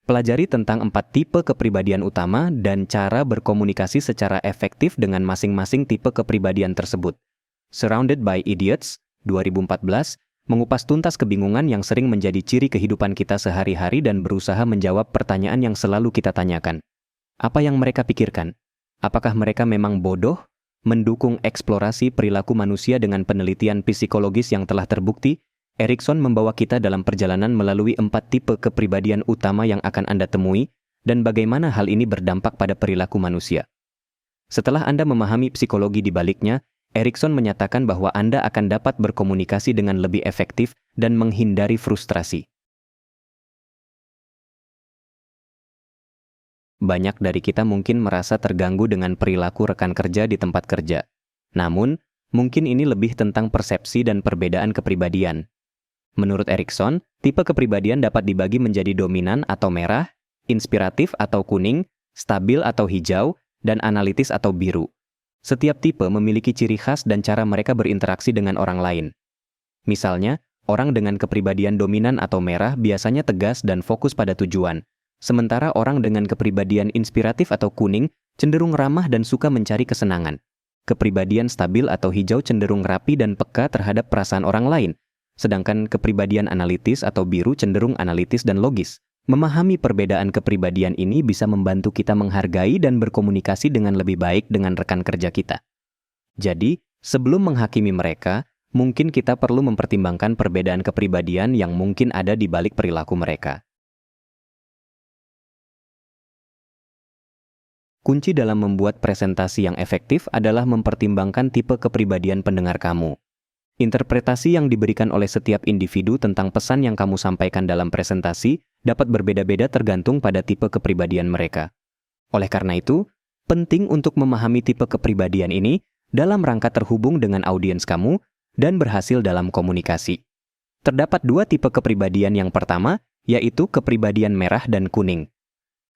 Pelajari tentang 4 tipe kepribadian utama dan cara berkomunikasi secara efektif dengan masing-masing tipe kepribadian tersebut. Surrounded by Idiots, 2014, mengupas tuntas kebingungan yang sering menjadi ciri kehidupan kita sehari-hari dan berusaha menjawab pertanyaan yang selalu kita tanyakan. Apa yang mereka pikirkan? Apakah mereka memang bodoh? Mendukung eksplorasi perilaku manusia dengan penelitian psikologis yang telah terbukti, Erikson membawa kita dalam perjalanan melalui 4 tipe kepribadian utama yang akan Anda temui dan bagaimana hal ini berdampak pada perilaku manusia. Setelah Anda memahami psikologi di baliknya, Erikson menyatakan bahwa Anda akan dapat berkomunikasi dengan lebih efektif dan menghindari frustrasi. Banyak dari kita mungkin merasa terganggu dengan perilaku rekan kerja di tempat kerja. Namun, mungkin ini lebih tentang persepsi dan perbedaan kepribadian. Menurut Erikson, tipe kepribadian dapat dibagi menjadi dominan atau merah, inspiratif atau kuning, stabil atau hijau, dan analitis atau biru. Setiap tipe memiliki ciri khas dan cara mereka berinteraksi dengan orang lain. Misalnya, orang dengan kepribadian dominan atau merah biasanya tegas dan fokus pada tujuan, sementara orang dengan kepribadian inspiratif atau kuning cenderung ramah dan suka mencari kesenangan. Kepribadian stabil atau hijau cenderung rapi dan peka terhadap perasaan orang lain, sedangkan kepribadian analitis atau biru cenderung analitis dan logis. Memahami perbedaan kepribadian ini bisa membantu kita menghargai dan berkomunikasi dengan lebih baik dengan rekan kerja kita. Jadi, sebelum menghakimi mereka, mungkin kita perlu mempertimbangkan perbedaan kepribadian yang mungkin ada di balik perilaku mereka. Kunci dalam membuat presentasi yang efektif adalah mempertimbangkan tipe kepribadian pendengar kamu. Interpretasi yang diberikan oleh setiap individu tentang pesan yang kamu sampaikan dalam presentasi dapat berbeda-beda tergantung pada tipe kepribadian mereka. Oleh karena itu, penting untuk memahami tipe kepribadian ini dalam rangka terhubung dengan audiens kamu dan berhasil dalam komunikasi. Terdapat 2 tipe kepribadian. Yang pertama, yaitu kepribadian merah dan kuning.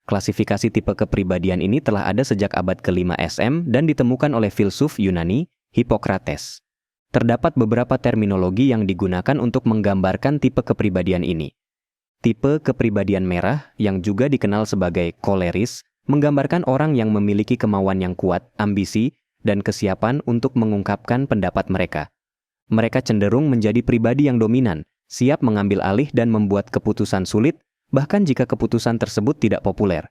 Klasifikasi tipe kepribadian ini telah ada sejak abad ke-5 SM dan ditemukan oleh filsuf Yunani, Hippocrates. Terdapat beberapa terminologi yang digunakan untuk menggambarkan tipe kepribadian ini. Tipe kepribadian merah, yang juga dikenal sebagai koleris, menggambarkan orang yang memiliki kemauan yang kuat, ambisi, dan kesiapan untuk mengungkapkan pendapat mereka. Mereka cenderung menjadi pribadi yang dominan, siap mengambil alih dan membuat keputusan sulit, bahkan jika keputusan tersebut tidak populer.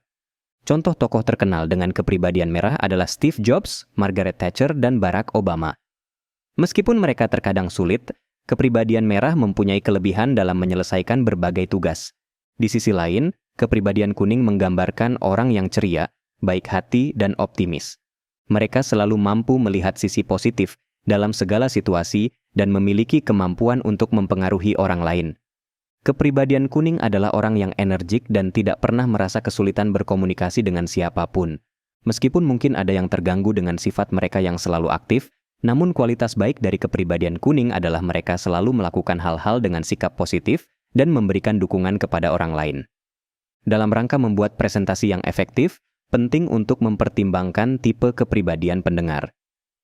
Contoh tokoh terkenal dengan kepribadian merah adalah Steve Jobs, Margaret Thatcher, dan Barack Obama. Meskipun mereka terkadang sulit, kepribadian merah mempunyai kelebihan dalam menyelesaikan berbagai tugas. Di sisi lain, kepribadian kuning menggambarkan orang yang ceria, baik hati, dan optimis. Mereka selalu mampu melihat sisi positif dalam segala situasi dan memiliki kemampuan untuk mempengaruhi orang lain. Kepribadian kuning adalah orang yang energik dan tidak pernah merasa kesulitan berkomunikasi dengan siapapun. Meskipun mungkin ada yang terganggu dengan sifat mereka yang selalu aktif, namun kualitas baik dari kepribadian kuning adalah mereka selalu melakukan hal-hal dengan sikap positif dan memberikan dukungan kepada orang lain. Dalam rangka membuat presentasi yang efektif, penting untuk mempertimbangkan tipe kepribadian pendengar.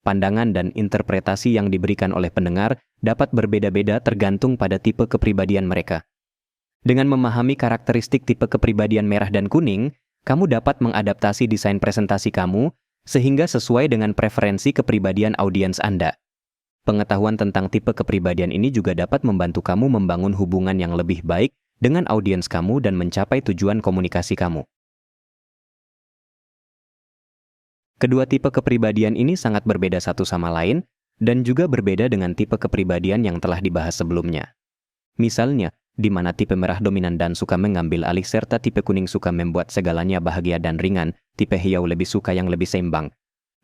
Pandangan dan interpretasi yang diberikan oleh pendengar dapat berbeda-beda tergantung pada tipe kepribadian mereka. Dengan memahami karakteristik tipe kepribadian merah dan kuning, kamu dapat mengadaptasi desain presentasi kamu sehingga sesuai dengan preferensi kepribadian audiens Anda. Pengetahuan tentang tipe kepribadian ini juga dapat membantu kamu membangun hubungan yang lebih baik dengan audiens kamu dan mencapai tujuan komunikasi kamu. Kedua tipe kepribadian ini sangat berbeda satu sama lain dan juga berbeda dengan tipe kepribadian yang telah dibahas sebelumnya. Misalnya, di mana tipe merah dominan dan suka mengambil alih serta tipe kuning suka membuat segalanya bahagia dan ringan, tipe hijau lebih suka yang lebih seimbang.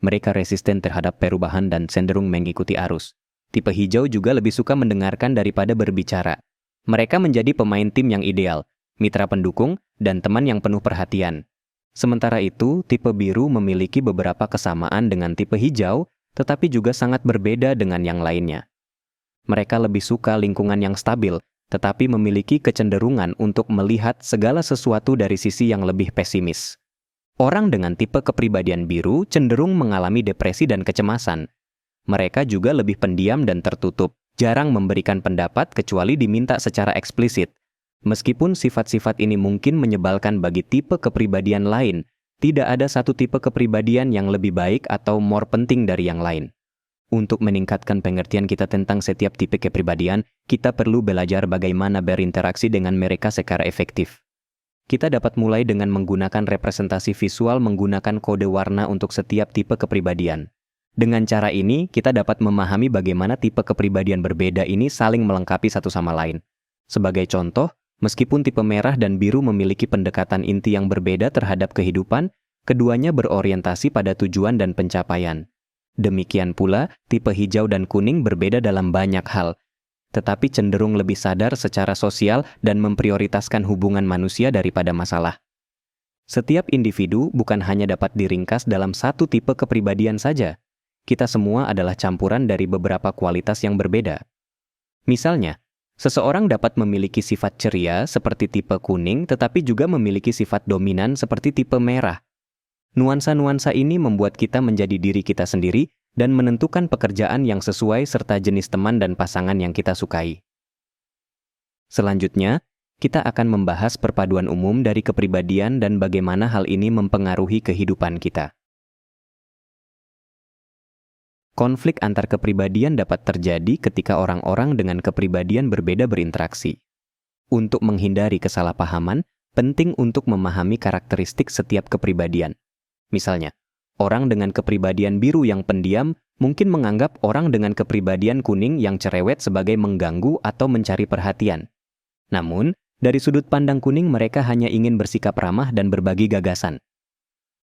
Mereka resisten terhadap perubahan dan cenderung mengikuti arus. Tipe hijau juga lebih suka mendengarkan daripada berbicara. Mereka menjadi pemain tim yang ideal, mitra pendukung, dan teman yang penuh perhatian. Sementara itu, tipe biru memiliki beberapa kesamaan dengan tipe hijau, tetapi juga sangat berbeda dengan yang lainnya. Mereka lebih suka lingkungan yang stabil, tetapi memiliki kecenderungan untuk melihat segala sesuatu dari sisi yang lebih pesimis. Orang dengan tipe kepribadian biru cenderung mengalami depresi dan kecemasan. Mereka juga lebih pendiam dan tertutup, jarang memberikan pendapat kecuali diminta secara eksplisit. Meskipun sifat-sifat ini mungkin menyebalkan bagi tipe kepribadian lain, tidak ada satu tipe kepribadian yang lebih baik atau more penting dari yang lain. Untuk meningkatkan pengertian kita tentang setiap tipe kepribadian, kita perlu belajar bagaimana berinteraksi dengan mereka secara efektif. Kita dapat mulai dengan menggunakan representasi visual menggunakan kode warna untuk setiap tipe kepribadian. Dengan cara ini, kita dapat memahami bagaimana tipe kepribadian berbeda ini saling melengkapi satu sama lain. Sebagai contoh, meskipun tipe merah dan biru memiliki pendekatan inti yang berbeda terhadap kehidupan, keduanya berorientasi pada tujuan dan pencapaian. Demikian pula, tipe hijau dan kuning berbeda dalam banyak hal, tetapi cenderung lebih sadar secara sosial dan memprioritaskan hubungan manusia daripada masalah. Setiap individu bukan hanya dapat diringkas dalam satu tipe kepribadian saja. Kita semua adalah campuran dari beberapa kualitas yang berbeda. Misalnya, seseorang dapat memiliki sifat ceria seperti tipe kuning, tetapi juga memiliki sifat dominan seperti tipe merah. Nuansa-nuansa ini membuat kita menjadi diri kita sendiri dan menentukan pekerjaan yang sesuai serta jenis teman dan pasangan yang kita sukai. Selanjutnya, kita akan membahas perpaduan umum dari kepribadian dan bagaimana hal ini mempengaruhi kehidupan kita. Konflik antar kepribadian dapat terjadi ketika orang-orang dengan kepribadian berbeda berinteraksi. Untuk menghindari kesalahpahaman, penting untuk memahami karakteristik setiap kepribadian. Misalnya, orang dengan kepribadian biru yang pendiam mungkin menganggap orang dengan kepribadian kuning yang cerewet sebagai mengganggu atau mencari perhatian. Namun, dari sudut pandang kuning mereka hanya ingin bersikap ramah dan berbagi gagasan.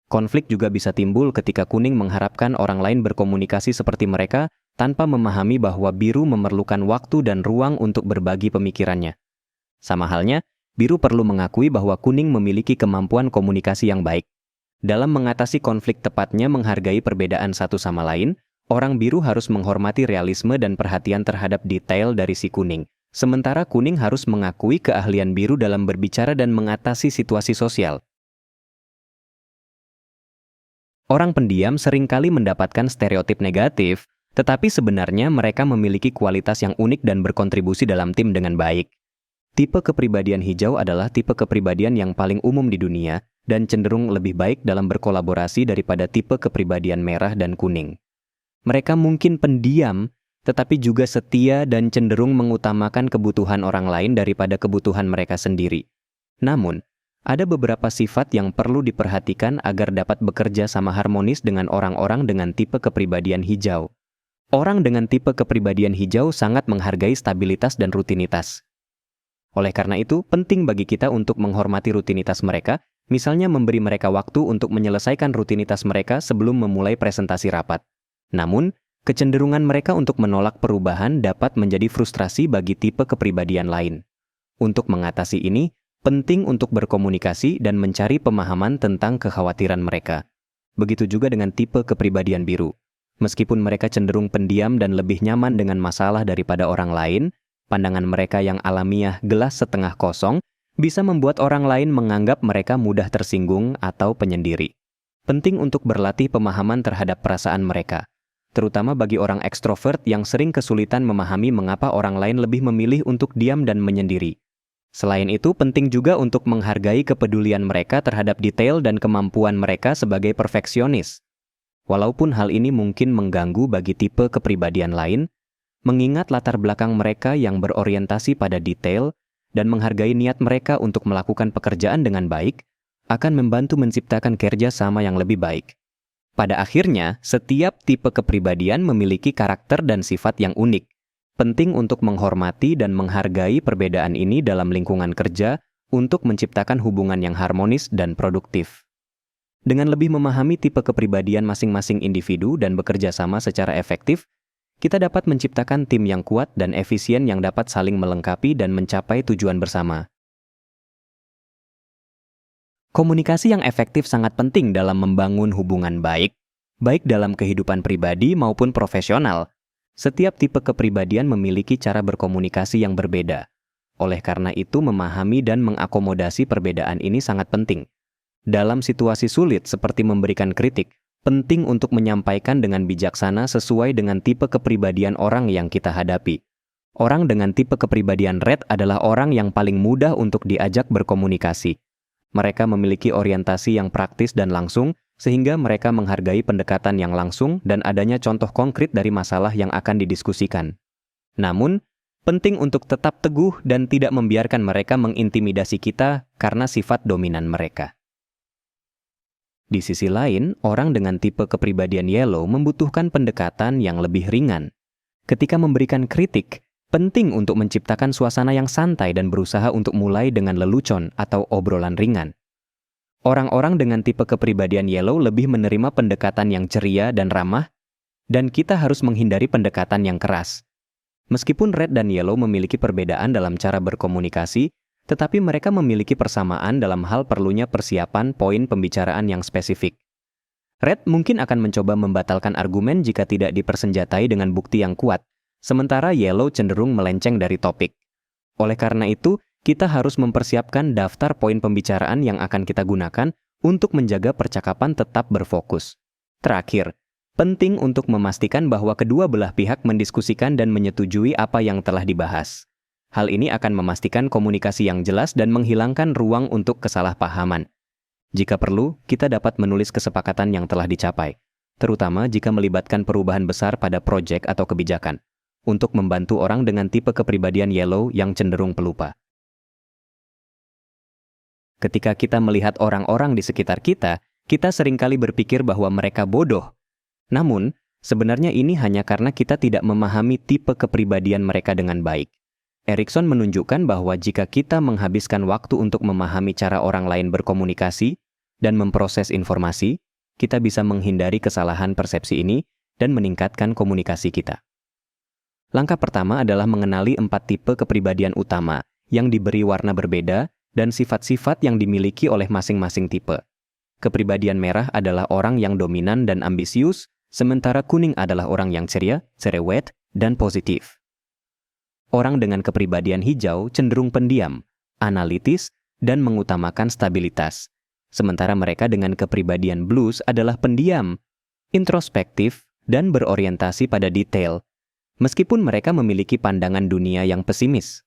Konflik juga bisa timbul ketika kuning mengharapkan orang lain berkomunikasi seperti mereka tanpa memahami bahwa biru memerlukan waktu dan ruang untuk berbagi pemikirannya. Sama halnya, biru perlu mengakui bahwa kuning memiliki kemampuan komunikasi yang baik. Dalam mengatasi konflik tepatnya menghargai perbedaan satu sama lain, orang biru harus menghormati realisme dan perhatian terhadap detail dari si kuning. Sementara kuning harus mengakui keahlian biru dalam berbicara dan mengatasi situasi sosial. Orang pendiam seringkali mendapatkan stereotip negatif, tetapi sebenarnya mereka memiliki kualitas yang unik dan berkontribusi dalam tim dengan baik. Tipe kepribadian hijau adalah tipe kepribadian yang paling umum di dunia dan cenderung lebih baik dalam berkolaborasi daripada tipe kepribadian merah dan kuning. Mereka mungkin pendiam, tetapi juga setia dan cenderung mengutamakan kebutuhan orang lain daripada kebutuhan mereka sendiri. Namun, ada beberapa sifat yang perlu diperhatikan agar dapat bekerja sama harmonis dengan orang-orang dengan tipe kepribadian hijau. Orang dengan tipe kepribadian hijau sangat menghargai stabilitas dan rutinitas. Oleh karena itu, penting bagi kita untuk menghormati rutinitas mereka, misalnya memberi mereka waktu untuk menyelesaikan rutinitas mereka sebelum memulai presentasi rapat. Namun, kecenderungan mereka untuk menolak perubahan dapat menjadi frustrasi bagi tipe kepribadian lain. Untuk mengatasi ini, penting untuk berkomunikasi dan mencari pemahaman tentang kekhawatiran mereka. Begitu juga dengan tipe kepribadian biru. Meskipun mereka cenderung pendiam dan lebih nyaman dengan masalah daripada orang lain, pandangan mereka yang alamiah gelas setengah kosong bisa membuat orang lain menganggap mereka mudah tersinggung atau penyendiri. Penting untuk berlatih pemahaman terhadap perasaan mereka, terutama bagi orang ekstrovert yang sering kesulitan memahami mengapa orang lain lebih memilih untuk diam dan menyendiri. Selain itu, penting juga untuk menghargai kepedulian mereka terhadap detail dan kemampuan mereka sebagai perfeksionis. Walaupun hal ini mungkin mengganggu bagi tipe kepribadian lain, mengingat latar belakang mereka yang berorientasi pada detail dan menghargai niat mereka untuk melakukan pekerjaan dengan baik, akan membantu menciptakan kerja sama yang lebih baik. Pada akhirnya, setiap tipe kepribadian memiliki karakter dan sifat yang unik. Penting untuk menghormati dan menghargai perbedaan ini dalam lingkungan kerja untuk menciptakan hubungan yang harmonis dan produktif. Dengan lebih memahami tipe kepribadian masing-masing individu dan bekerja sama secara efektif, kita dapat menciptakan tim yang kuat dan efisien yang dapat saling melengkapi dan mencapai tujuan bersama. Komunikasi yang efektif sangat penting dalam membangun hubungan baik dalam kehidupan pribadi maupun profesional. Setiap tipe kepribadian memiliki cara berkomunikasi yang berbeda. Oleh karena itu, memahami dan mengakomodasi perbedaan ini sangat penting. Dalam situasi sulit seperti memberikan kritik, penting untuk menyampaikan dengan bijaksana sesuai dengan tipe kepribadian orang yang kita hadapi. Orang dengan tipe kepribadian red adalah orang yang paling mudah untuk diajak berkomunikasi. Mereka memiliki orientasi yang praktis dan langsung, sehingga mereka menghargai pendekatan yang langsung dan adanya contoh konkret dari masalah yang akan didiskusikan. Namun, penting untuk tetap teguh dan tidak membiarkan mereka mengintimidasi kita karena sifat dominan mereka. Di sisi lain, orang dengan tipe kepribadian yellow membutuhkan pendekatan yang lebih ringan. Ketika memberikan kritik, penting untuk menciptakan suasana yang santai dan berusaha untuk mulai dengan lelucon atau obrolan ringan. Orang-orang dengan tipe kepribadian yellow lebih menerima pendekatan yang ceria dan ramah, dan kita harus menghindari pendekatan yang keras. Meskipun red dan yellow memiliki perbedaan dalam cara berkomunikasi, tetapi mereka memiliki persamaan dalam hal perlunya persiapan poin pembicaraan yang spesifik. Red mungkin akan mencoba membatalkan argumen jika tidak dipersenjatai dengan bukti yang kuat, sementara yellow cenderung melenceng dari topik. Oleh karena itu, kita harus mempersiapkan daftar poin pembicaraan yang akan kita gunakan untuk menjaga percakapan tetap berfokus. Terakhir, penting untuk memastikan bahwa kedua belah pihak mendiskusikan dan menyetujui apa yang telah dibahas. Hal ini akan memastikan komunikasi yang jelas dan menghilangkan ruang untuk kesalahpahaman. Jika perlu, kita dapat menulis kesepakatan yang telah dicapai, terutama jika melibatkan perubahan besar pada proyek atau kebijakan, untuk membantu orang dengan tipe kepribadian yellow yang cenderung pelupa. Ketika kita melihat orang-orang di sekitar kita, kita seringkali berpikir bahwa mereka bodoh. Namun, sebenarnya ini hanya karena kita tidak memahami tipe kepribadian mereka dengan baik. Erikson menunjukkan bahwa jika kita menghabiskan waktu untuk memahami cara orang lain berkomunikasi dan memproses informasi, kita bisa menghindari kesalahan persepsi ini dan meningkatkan komunikasi kita. Langkah pertama adalah mengenali 4 tipe kepribadian utama yang diberi warna berbeda dan sifat-sifat yang dimiliki oleh masing-masing tipe. Kepribadian merah adalah orang yang dominan dan ambisius, sementara kuning adalah orang yang ceria, cerewet, dan positif. Orang dengan kepribadian hijau cenderung pendiam, analitis, dan mengutamakan stabilitas. Sementara mereka dengan kepribadian blues adalah pendiam, introspektif, dan berorientasi pada detail, meskipun mereka memiliki pandangan dunia yang pesimis.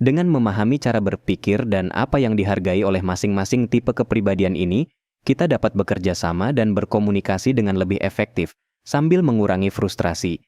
Dengan memahami cara berpikir dan apa yang dihargai oleh masing-masing tipe kepribadian ini, kita dapat bekerja sama dan berkomunikasi dengan lebih efektif, sambil mengurangi frustrasi,